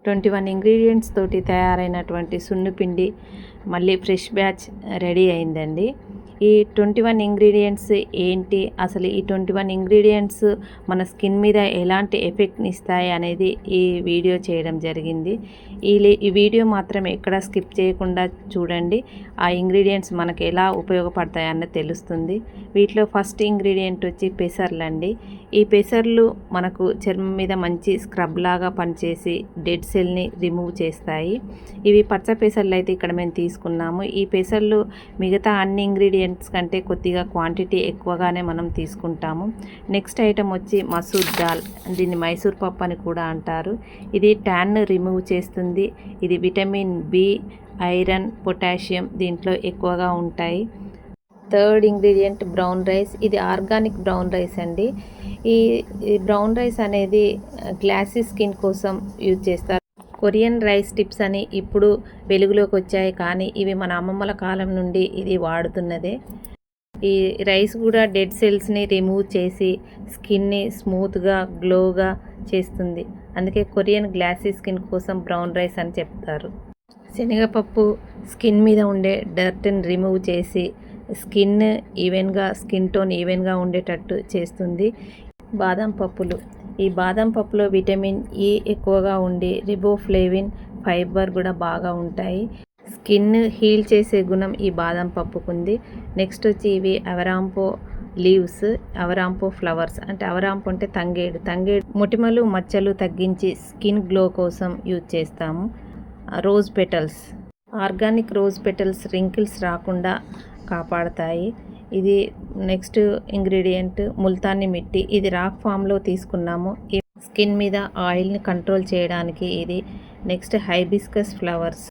21 ingredients తోటి తయారైనటువంటి సున్నుపిండి మళ్ళీ ఫ్రెష్ బ్యాచ్ రెడీ అయిందండి. ఈ 21 ఇంగ్రీడియంట్స్ ఏంటి, అసలు ఈ 21 ఇంగ్రీడియంట్స్ మన స్కిన్ మీద ఎలాంటి ఎఫెక్ట్ని ఇస్తాయి అనేది ఈ వీడియో చేయడం జరిగింది. ఈ వీడియో మాత్రం ఎక్కడ స్కిప్ చేయకుండా చూడండి. ఆ ఇంగ్రీడియంట్స్ మనకు ఎలా ఉపయోగపడతాయన్న తెలుస్తుంది. వీటిలో ఫస్ట్ ఇంగ్రీడియంట్ వచ్చి పెసర్లు అండి. ఈ పెసర్లు మనకు చర్మం మీద మంచి స్క్రబ్ లాగా పనిచేసి డెడ్ సెల్ని రిమూవ్ చేస్తాయి. ఇవి పచ్చ పెసర్లు అయితే ఇక్కడ మేము తీసుకున్నాము. ఈ పెసర్లు మిగతా అన్ని ఇంగ్రీడియంట్స్ కంటే కొద్దిగా క్వాంటిటీ ఎక్కువగానే మనం తీసుకుంటాము. నెక్స్ట్ ఐటమ్ వచ్చి మసూర్ దాల్, దీన్ని మైసూర్ పప్పు అని కూడా అంటారు. ఇది ట్యాన్ రిమూవ్ చేస్తుంది. ఇది విటమిన్ బి, ఐరన్, పొటాషియం దీంట్లో ఎక్కువగా ఉంటాయి. Third ingredient brown rice. ఇది ఆర్గానిక్ బ్రౌన్ రైస్ అండి. ఈ బ్రౌన్ రైస్ అనేది గ్లాసీ స్కిన్ కోసం యూజ్ చేస్తారు. కొరియన్ రైస్ టిప్స్ అని ఇప్పుడు వెలుగులోకి వచ్చాయి, కానీ ఇవి మన అమ్మమ్మల కాలం నుండి ఇది వాడుతున్నదే. ఈ రైస్ కూడా డెడ్ సెల్స్ని రిమూవ్ చేసి స్కిన్ని స్మూత్గా గ్లోగా చేస్తుంది. అందుకే కొరియన్ గ్లాసీ స్కిన్ కోసం బ్రౌన్ రైస్ అని చెప్తారు. శనగపప్పు స్కిన్ మీద ఉండే డర్ట్ని రిమూవ్ చేసి స్కిన్ టోన్ ఈవెన్గా ఉండేటట్టు చేస్తుంది. బాదం పప్పులు. ఈ బాదం పప్పులో విటమిన్ ఈ ఎక్కువగా ఉండి రిబోఫ్లేవిన్, ఫైబర్ కూడా బాగా ఉంటాయి. స్కిన్ హీల్ చేసే గుణం ఈ బాదం పప్పుకుంది. నెక్స్ట్ వచ్చి ఇవి అవరాంపో లీవ్స్, అవరాంపో ఫ్లవర్స్. అంటే అవరాంపో అంటే తంగేడు మొటిమలు మచ్చలు తగ్గించి స్కిన్ గ్లో కోసం యూజ్ చేస్తాము. Rose petals. Organic rose petals wrinkles రాకుండా కాపాడతాయి. ఇది నెక్స్ట్ ఇంగ్రీడియంట్ ముల్తానీ మిట్టి. ఇది రాక్ ఫామ్లో తీసుకున్నాము. ఈ స్కిన్ మీద ఆయిల్ని కంట్రోల్ చేయడానికి ఇది. నెక్స్ట్ హైబిస్కస్ ఫ్లవర్స్,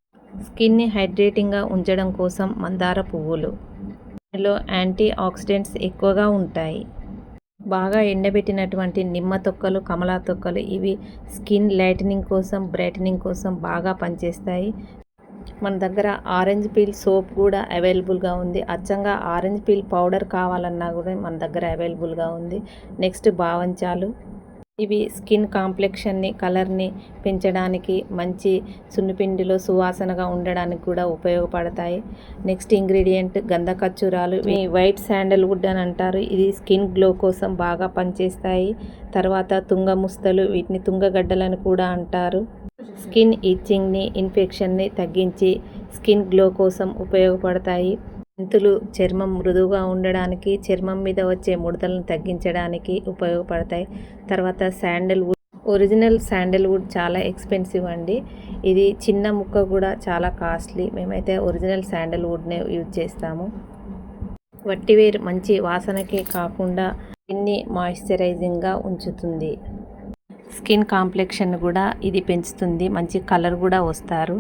స్కిన్ని హైడ్రేటింగ్గా ఉంచడం కోసం మందార పువ్వులు. ఇందులో యాంటీ ఆక్సిడెంట్స్ ఎక్కువగా ఉంటాయి. బాగా ఎండబెట్టినటువంటి నిమ్మ తొక్కలు, కమలా తొక్కలు ఇవి స్కిన్ లైటనింగ్ కోసం, బ్రైటనింగ్ కోసం బాగా పనిచేస్తాయి. మన దగ్గర ఆరెంజ్ పీల్ సోప్ కూడా అవైలబుల్గా ఉంది. అచ్చంగా ఆరెంజ్ పీల్ పౌడర్ కావాలన్నా కూడా మన దగ్గర అవైలబుల్గా ఉంది. నెక్స్ట్ బావంచాలు. ఇవి స్కిన్ కాంప్లెక్షన్ని, కలర్ని పెంచడానికి, మంచి సున్నిపిండిలో సువాసనగా ఉండడానికి కూడా ఉపయోగపడతాయి. నెక్స్ట్ ఇంగ్రీడియంట్ గంధకచ్చూరాలు. వైట్ శాండల్వుడ్ అని అంటారు. ఇది స్కిన్ గ్లో కోసం బాగా పనిచేస్తాయి. తర్వాత తుంగముస్తలు, వీటిని తుంగగడ్డలని కూడా అంటారు. స్కిన్ ఇచ్చింగ్ని, ఇన్ఫెక్షన్ని తగ్గించి స్కిన్ గ్లో కోసం ఉపయోగపడతాయి. మెంతులు చర్మం మృదువుగా ఉండడానికి, చర్మం మీద వచ్చే ముడతలను తగ్గించడానికి ఉపయోగపడతాయి. తర్వాత శాండల్వుడ్. ఒరిజినల్ శాండల్వుడ్ చాలా ఎక్స్పెన్సివ్ అండి. ఇది చిన్న ముక్క కూడా చాలా కాస్ట్లీ. మేమైతే ఒరిజినల్ శాండల్వుడ్నే యూజ్ చేస్తాము. వట్టివేరు మంచి వాసనకే కాకుండా స్కిన్ని మాయిశ్చరైజింగ్గా ఉంచుతుంది. స్కిన్ కాంప్లెక్షన్ కూడా ఇది పెంచుతుంది. మంచి కలర్ కూడా వస్తారు.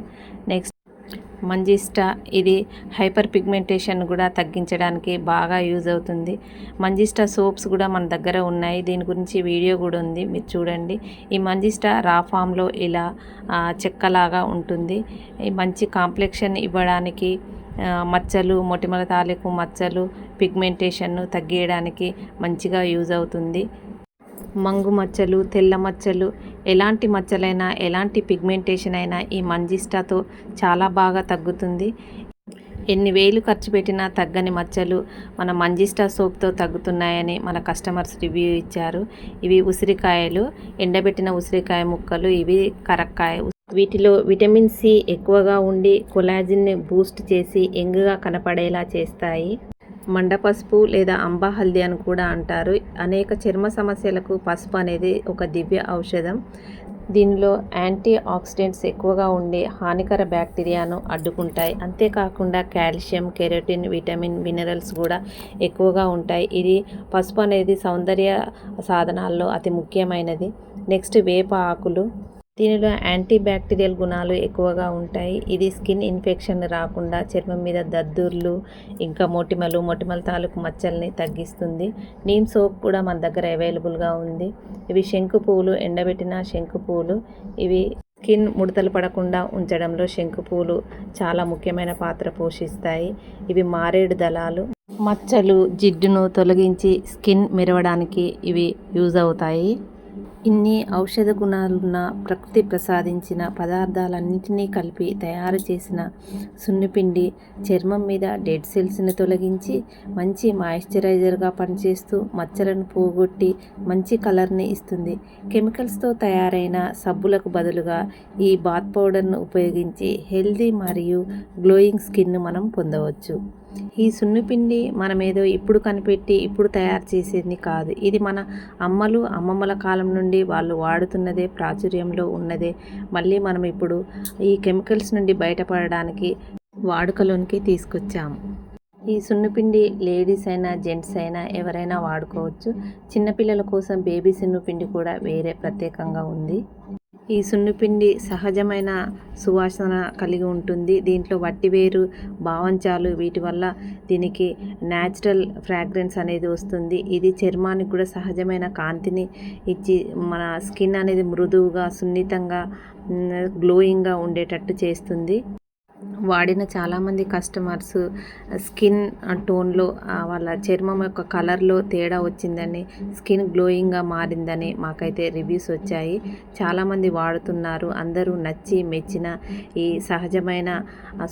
నెక్స్ట్ మంజిస్టా. ఇది హైపర్ పిగ్మెంటేషన్ కూడా తగ్గించడానికి బాగా యూజ్ అవుతుంది. మంజిస్టా సోప్స్ కూడా మన దగ్గర ఉన్నాయి. దీని గురించి వీడియో కూడా ఉంది, మీరు చూడండి. ఈ మంజిస్టా రా ఫామ్లో ఇలా చెక్కలాగా ఉంటుంది. ఈ మంచి కాంప్లెక్షన్ ఇవ్వడానికి, మచ్చలు, మొటిమల తాలూకు మచ్చలు, పిగ్మెంటేషన్ను తగ్గించడానికి మంచిగా యూజ్ అవుతుంది. మంగు మచ్చలు, తెల్ల మచ్చలు, ఎలాంటి మచ్చలైనా, ఎలాంటి పిగ్మెంటేషన్ అయినా ఈ మంజిస్టాతో చాలా బాగా తగ్గుతుంది. ఎన్ని వేలు ఖర్చు పెట్టినా తగ్గని మచ్చలు మన మంజిస్టా సోప్తో తగ్గుతున్నాయని మన కస్టమర్స్ రివ్యూ ఇచ్చారు. ఇవి ఉసిరికాయలు, ఎండబెట్టిన ఉసిరికాయ ముక్కలు. ఇవి కరక్కాయ. వీటిలో విటమిన్ సి ఎక్కువగా ఉండి కొలాజిన్ని బూస్ట్ చేసి యంగ్గా కనపడేలా చేస్తాయి. మండ పసుపు లేదా అంబా హల్దీ అని కూడా అంటారు. అనేక చర్మ సమస్యలకు పసుపు అనేది ఒక దివ్య ఔషధం. దీనిలో యాంటీ ఆక్సిడెంట్స్ ఎక్కువగా ఉండే హానికర బ్యాక్టీరియాను అడ్డుకుంటాయి. అంతేకాకుండా కాల్షియం, కెరోటిన్, విటమిన్, మినరల్స్ కూడా ఎక్కువగా ఉంటాయి. ఇది పసుపు అనేది సౌందర్య సాధనాల్లో అతి ముఖ్యమైనది. నెక్స్ట్ వేప ఆకులు. దీనిలో యాంటీ బ్యాక్టీరియల్ గుణాలు ఎక్కువగా ఉంటాయి. ఇది స్కిన్ ఇన్ఫెక్షన్ రాకుండా, చర్మం మీద దద్దుర్లు, ఇంకా మొటిమల తాలూకు మచ్చల్ని తగ్గిస్తుంది. నీమ్ సోప్ కూడా మన దగ్గర అవైలబుల్గా ఉంది. ఇవి శంకు పువ్వులు, ఎండబెట్టిన శంకు పువ్వులు. ఇవి స్కిన్ ముడతలు పడకుండా ఉంచడంలో శంకు పువ్వులు చాలా ముఖ్యమైన పాత్ర పోషిస్తాయి. ఇవి మారేడు దళాలు. మచ్చలు, జిడ్డును తొలగించి స్కిన్ మెరవడానికి ఇవి యూజ్ అవుతాయి. ఇన్ని ఔషధ గుణాలున్న ప్రకృతి ప్రసాదించిన పదార్థాలన్నింటినీ కలిపి తయారు చేసిన సున్నిపిండి చర్మం మీద డెడ్ సెల్స్ని తొలగించి మంచి మాయిశ్చరైజర్గా పనిచేస్తూ మచ్చలను పోగొట్టి మంచి కలర్ని ఇస్తుంది. కెమికల్స్తో తయారైన సబ్బులకు బదులుగా ఈ బాత్ పౌడర్ను ఉపయోగించి హెల్దీ మరియు గ్లోయింగ్ స్కిన్ను మనం పొందవచ్చు. ఈ సున్నిపిండి మనమేదో ఇప్పుడు కనిపెట్టి ఇప్పుడు తయారు చేసేది కాదు. ఇది మన అమ్మలు అమ్మమ్మల కాలం నుండి వాళ్ళు వాడుతున్నదే, ప్రాచుర్యంలో ఉన్నదే. మళ్ళీ మనం ఇప్పుడు ఈ కెమికల్స్ నుండి బయటపడడానికి వాడుకలోనికి తీసుకొచ్చాము. ఈ సున్నిపిండి లేడీస్ అయినా జెంట్స్ అయినా ఎవరైనా వాడుకోవచ్చు. చిన్నపిల్లల కోసం బేబీ సున్నిపిండి కూడా వేరే ప్రత్యేకంగా ఉంది. ఈ సున్నిపిండి సహజమైన సువాసన కలిగి ఉంటుంది. దీంట్లో వట్టివేరు, బావంచాలు వీటి వల్ల దీనికి న్యాచురల్ ఫ్రాగ్రెన్స్ అనేది వస్తుంది. ఇది చర్మానికి కూడా సహజమైన కాంతిని ఇచ్చి మన స్కిన్ అనేది మృదువుగా, సున్నితంగా, గ్లోయింగ్గా ఉండేటట్టు చేస్తుంది. వాడిన చాలామంది కస్టమర్స్ స్కిన్ టోన్లో వాళ్ళ చర్మం యొక్క కలర్లో తేడా వచ్చిందని, స్కిన్ గ్లోయింగ్గా మారిందని మాకైతే రివ్యూస్ వచ్చాయి. చాలామంది వాడుతున్నారు. అందరూ నచ్చి మెచ్చిన ఈ సహజమైన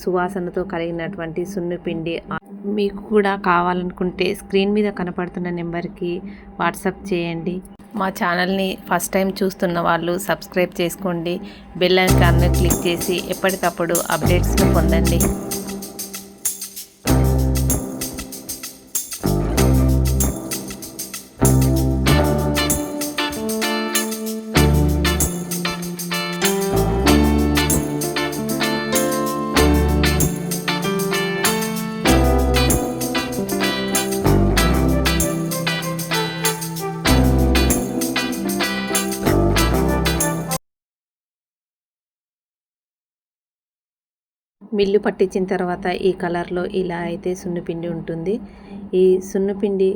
సువాసనతో కలిగినటువంటి సున్నిపిండి మీకు కూడా కావాలనుకుంటే స్క్రీన్ మీద కనపడుతున్న నెంబర్కి వాట్సాప్ చేయండి. మా ఛానల్ని ఫస్ట్ టైం చూస్తున్న వాళ్ళు సబ్స్క్రైబ్ చేసుకోండి. బెల్ ఐకాన్ని క్లిక్ చేసి ఎప్పటికప్పుడు అప్డేట్స్ని పొందండి. మిల్లు పట్టించిన తర్వాత ఈ కలర్లో ఇలా అయితే సున్నిపిండి ఉంటుంది. ఈ సున్నిపిండి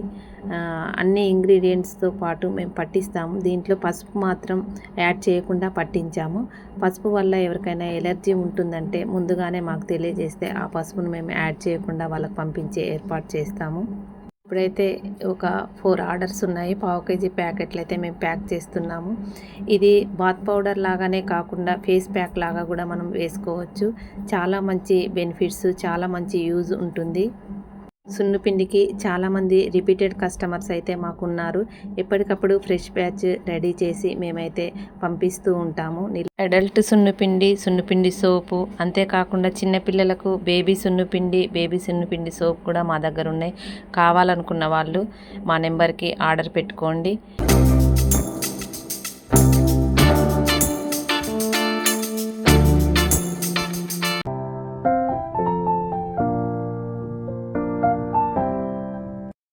అన్ని ఇంగ్రీడియంట్స్తో పాటు మేము పట్టిస్తాము. దీంట్లో పసుపు మాత్రం యాడ్ చేయకుండా పట్టించాము. పసుపు వల్ల ఎవరికైనా ఎలర్జీ ఉంటుందంటే ముందుగానే మాకు తెలియజేస్తే ఆ పసుపును మేము యాడ్ చేయకుండా వాళ్ళకి పంపించే ఏర్పాటు చేస్తాము. ఇప్పుడైతే ఒక 4 ఆర్డర్స్ ఉన్నాయి. పావు కేజీ ప్యాకెట్లు అయితే మేము ప్యాక్ చేస్తున్నాము. ఇది బాత్ పౌడర్ లాగానే కాకుండా ఫేస్ ప్యాక్ లాగా కూడా మనం వేసుకోవచ్చు. చాలా మంచి బెనిఫిట్స్, చాలా మంచి యూజ్ ఉంటుంది. సున్నిపిండికి చాలామంది రిపీటెడ్ కస్టమర్స్ అయితే మాకున్నారు. ఎప్పటికప్పుడు ఫ్రెష్ బ్యాచ్ రెడీ చేసి మేమైతే పంపిస్తూ ఉంటాము. అడల్ట్ సున్నిపిండి సోపు, అంతేకాకుండా చిన్నపిల్లలకు బేబీ సున్నిపిండి సోప్ కూడా మా దగ్గర ఉన్నాయి. కావాలనుకున్న వాళ్ళు మా నెంబర్కి ఆర్డర్ పెట్టుకోండి.